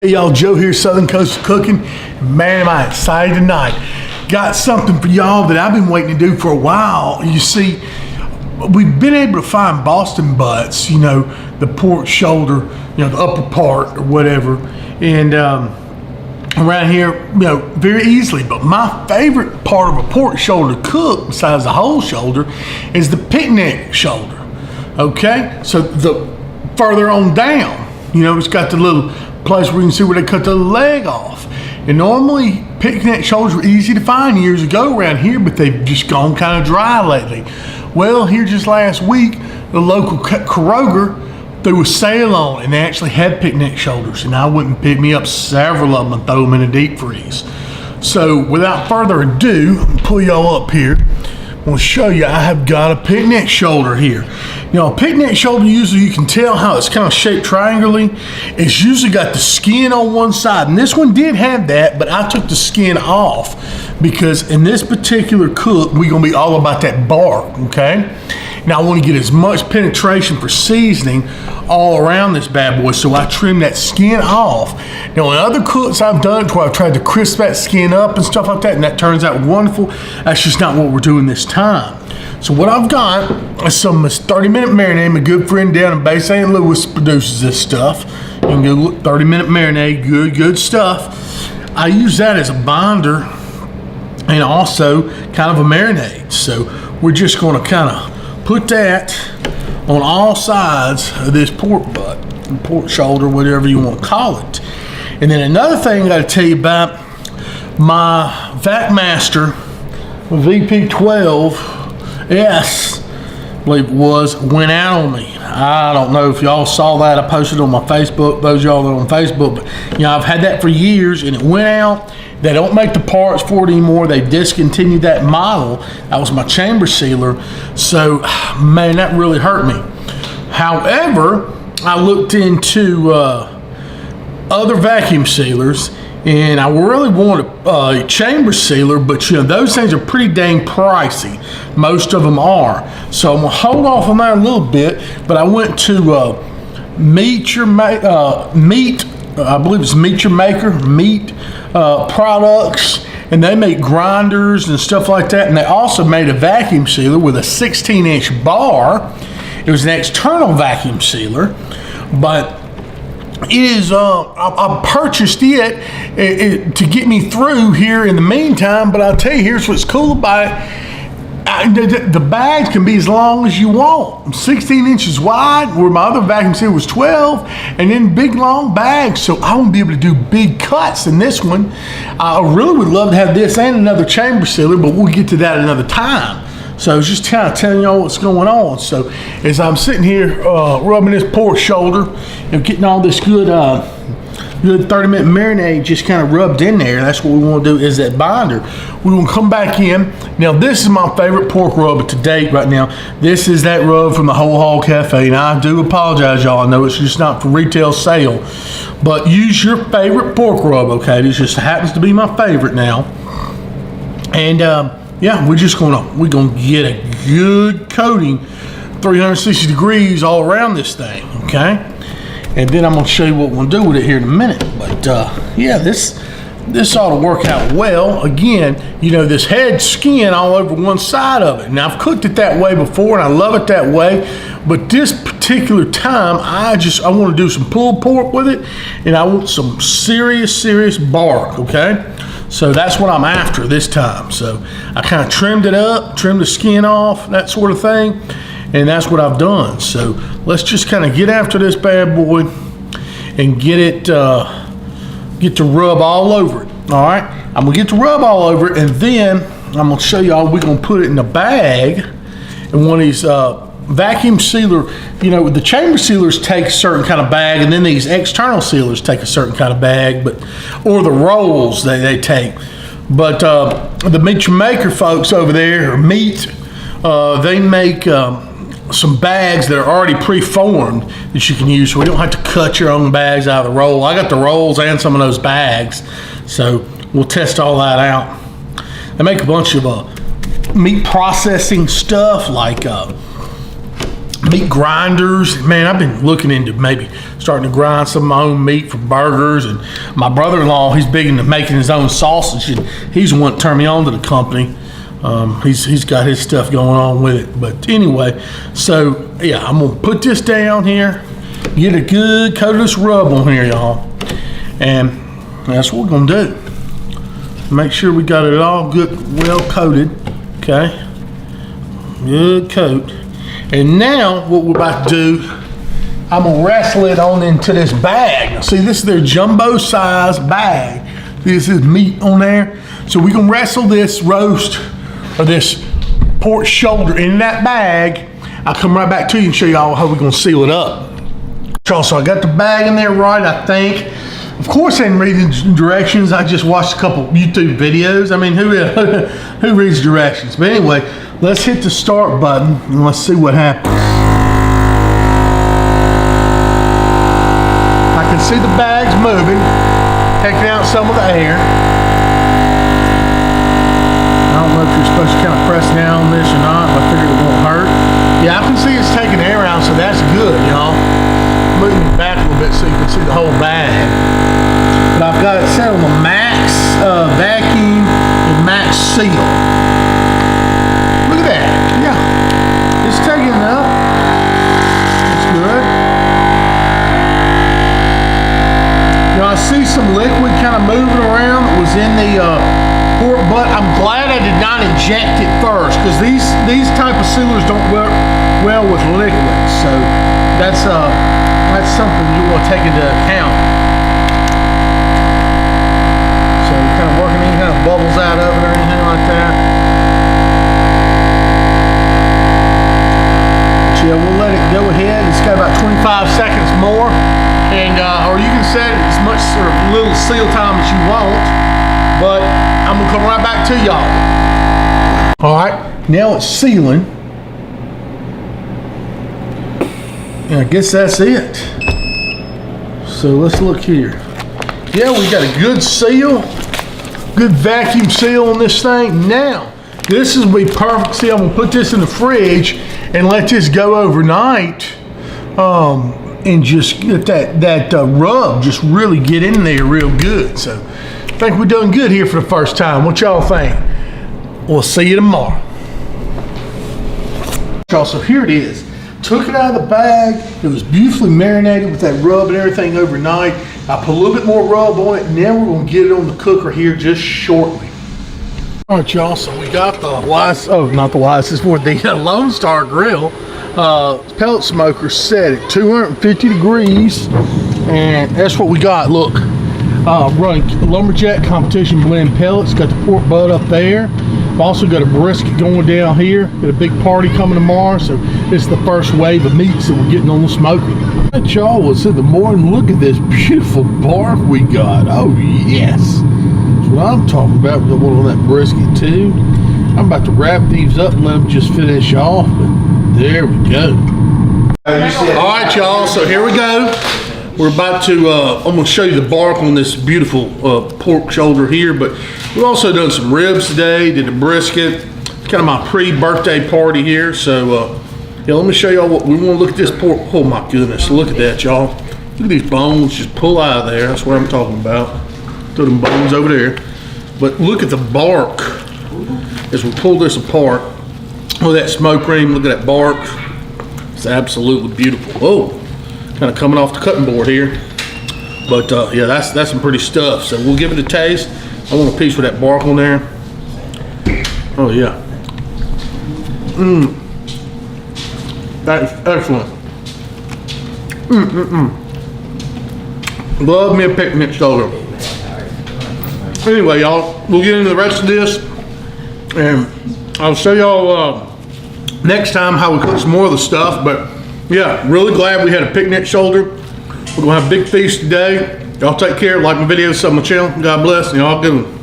Hey y'all, Joe here, Southern Coast Cooking. Man, am I excited tonight. Got something for y'all that I've been waiting to do for a while. You see, we've been able to find Boston butts, you know, the pork shoulder, you know, the upper part or whatever. And around here, you know, very easily. But my favorite part of a pork shoulder to cook, besides the whole shoulder, is the picnic shoulder. Okay? So the further on down, you know, it's got the little place where you can see where they cut the leg off. And normally picnic shoulders were easy to find years ago around here, but they've just gone kind of dry lately. Well, here just last week, the local Kroger threw a sale on, and they actually had picnic shoulders, and I went and picked me up several of them and throw them in a deep freeze. So without further ado, I'm gonna pull y'all up here. I'm gonna show you I have got a picnic shoulder here. You know, a picnic shoulder, usually you can tell how it's kind of shaped triangularly. It's usually got the skin on one side, and this one did have that, but I took the skin off because in this particular cook, we're gonna be all about that bark, okay? Now I want to get as much penetration for seasoning all around this bad boy, so I trim that skin off. Now in other cooks I've done it where I've tried to crisp that skin up and stuff like that, and that turns out wonderful. That's just not what we're doing this time. So what I've got is some 30-minute marinade. My good friend down in Bay St. Louis produces this stuff. You can go 30-minute marinade, good stuff. I use that as a binder and also kind of a marinade. So we're just gonna kind of put that on all sides of this pork butt, pork shoulder, whatever you want to call it. And then another thing I got to tell you about, my VacMaster VP12S, I believe it was, went out on me. I don't know if y'all saw that. I posted on my Facebook, those y'all that are on Facebook, but you know, I've had that for years and it went out. They don't make the parts for it anymore. They discontinued that model. That was my chamber sealer. So, man, that really hurt me. However, I looked into other vacuum sealers, and I really wanted a chamber sealer, but you know, those things are pretty dang pricey. Most of them are. So I'm gonna hold off on that a little bit, but I went to I believe it's Meet Your Maker, meat products, and they make grinders and stuff like that. And they also made a vacuum sealer with a 16-inch bar. It was an external vacuum sealer, but it is, I purchased it to get me through here in the meantime. But I'll tell you, here's what's cool about it. The bags can be as long as you want. 16 inches wide, where my other vacuum sealer was 12, and then big long bags. So I won't be able to do big cuts in this one. I really would love to have this and another chamber sealer, but we'll get to that another time. So I was just kind of telling y'all what's going on. So as I'm sitting here rubbing this pork shoulder and getting all this good 30-minute marinade just kind of rubbed in there, that's what we want to do is that binder. We're going to come back in. Now this is my favorite pork rub to date right now. This is that rub from the Whole Hog Cafe, and I do apologize, y'all. I know it's just not for retail sale, but use your favorite pork rub, okay? This just happens to be my favorite now. And yeah, we're gonna get a good coating, 360 degrees all around this thing, okay? And then I'm gonna show you what we're gonna do with it here in a minute. But yeah, this ought to work out well. Again, you know, this head skin all over one side of it. Now I've cooked it that way before and I love it that way, but this particular time I want to do some pulled pork with it, and I want some serious bark, okay? So that's what I'm after this time. So I kind of trimmed it up, trimmed the skin off, that sort of thing, and that's what I've done. So let's just kind of get after this bad boy and get to rub all over it. All right, I'm gonna get to rub all over it, and then I'm gonna show y'all we're gonna put it in a bag in one of these vacuum sealer. You know, the chamber sealers take a certain kind of bag, and then these external sealers take a certain kind of bag, or the rolls they take. But the Meet Your Maker folks over there, or Meat, they make some bags that are already pre-formed that you can use, so we don't have to cut your own bags out of the roll. I got the rolls and some of those bags, so we'll test all that out. They make a bunch of meat processing stuff, like meat grinders. Man, I've been looking into maybe starting to grind some of my own meat for burgers. And my brother-in-law, he's big into making his own sausage, and he's the one that turned me on to the company. He's got his stuff going on with it. But anyway, so yeah, I'm gonna put this down here, get a good coat of this rub on here, y'all, and that's what we're gonna do. Make sure we got it all good, well coated. Okay, good coat. And now what we're about to do, I'm gonna wrestle it on into this bag. Now, see, this is their jumbo size bag. This is meat on there. So we're gonna wrestle this roast or this pork shoulder in that bag. I'll come right back to you and show y'all how we're gonna seal it up. So I got the bag in there right, I think. Of course I didn't read the directions. I just watched a couple YouTube videos. I mean, who reads directions? But anyway, let's hit the start button and let's see what happens. I can see the bags moving, taking out some of the air. I don't know if you're supposed to kind of press down on this or not, but I figured it won't hurt. Yeah, I can see it's taking air out, so that's good, y'all. Moving it back a little bit so you can see the whole bag. But I've got it set on the max vacuum and max seal. Look at that, yeah. It's taking it up. It's good. You know, I see some liquid kind of moving around that was in the pork butt. I'm glad I did not inject it first, because these type of sealers don't work well with liquids. So that's something you want to take into account. So you're kind of working any kind of bubbles out of it or anything like that. But yeah, we'll let it go ahead. It's got about 25 seconds more, and or you can set it as much or little seal time as you want. But I'm gonna come right back to y'all. All right, now it's sealing. And I guess that's it. So let's look here. Yeah, we got a good seal, good vacuum seal on this thing. Now, this is be perfect. See, I'm gonna put this in the fridge and let this go overnight, and just get that rub just really get in there real good. So I think we're doing good here for the first time. What y'all think? We'll see you tomorrow. So here it is. Took it out of the bag. It was beautifully marinated with that rub and everything overnight. I put a little bit more rub on it. Now we're gonna get it on the cooker here just shortly. All right, y'all, so we got the the Lone Star Grill pellet smoker set at 250 degrees. And that's what we got, look. Running Lumberjack Competition Blend pellets. Got the pork butt up there. I've also got a brisket going down here. Got a big party coming tomorrow, so this is the first wave of meats that we're getting on the smoker. All right, y'all, well, it's in the morning. Look at this beautiful bark we got. Oh, yes. That's what I'm talking about. We got one on that brisket, too. I'm about to wrap these up and let them just finish off. But there we go. All right, y'all, so here we go. We're about to, I'm going to show you the bark on this beautiful pork shoulder here, but we've also done some ribs today, did a brisket. It's kind of my pre-birthday party here, so yeah, let me show y'all what we want to look at this pork. Oh my goodness, look at that, y'all. Look at these bones just pull out of there. That's what I'm talking about. Throw them bones over there. But look at the bark as we pull this apart. Oh, that smoke ring, look at that bark. It's absolutely beautiful. Oh. Kind of coming off the cutting board here, but yeah, that's some pretty stuff. So we'll give it a taste. I want a piece with that bark on there. Oh yeah, that's excellent. Love me a picnic shoulder. Anyway, y'all, we'll get into the rest of this, and I'll show y'all next time how we cook some more of the stuff. But yeah, really glad we had a picnic shoulder. We're gonna have a big feast today. Y'all take care, like my videos, sub my channel. God bless, and y'all good one.